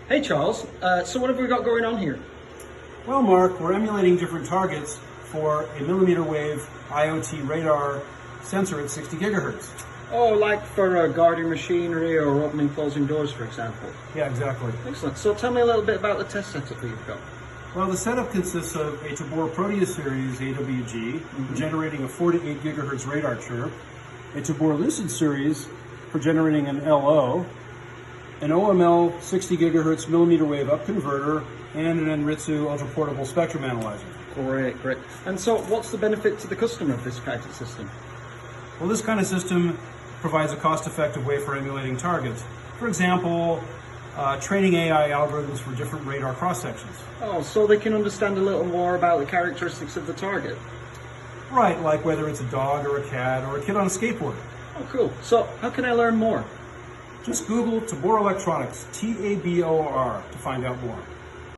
Hey Charles, so what have we got going on here? Well, Mark, we're emulating different targets for a mmWave IoT radar sensor at 60 gigahertz. Oh, like for guarding machinery or opening and closing doors, for example. Yeah, exactly. Excellent. So tell me a little bit about the test setup that you've got. Well, the setup consists of a Tabor Proteus series AWG, generating a 4 to 8 gigahertz radar chirp, a Tabor Lucid series for generating an LO, an OML 60 gigahertz mmWave up converter, and an Enritsu ultra-portable spectrum analyzer. Great, great. And so what's the benefit to the customer of this kind of system? Well, this kind of system provides a cost-effective way for emulating targets. For example, training AI algorithms for different radar cross-sections. Oh, so they can understand a little more about the characteristics of the target. Right, like whether it's a dog or a cat or a kid on a skateboard. Oh, cool. So how can I learn more? Just Google Tabor Electronics, Tabor, to find out more.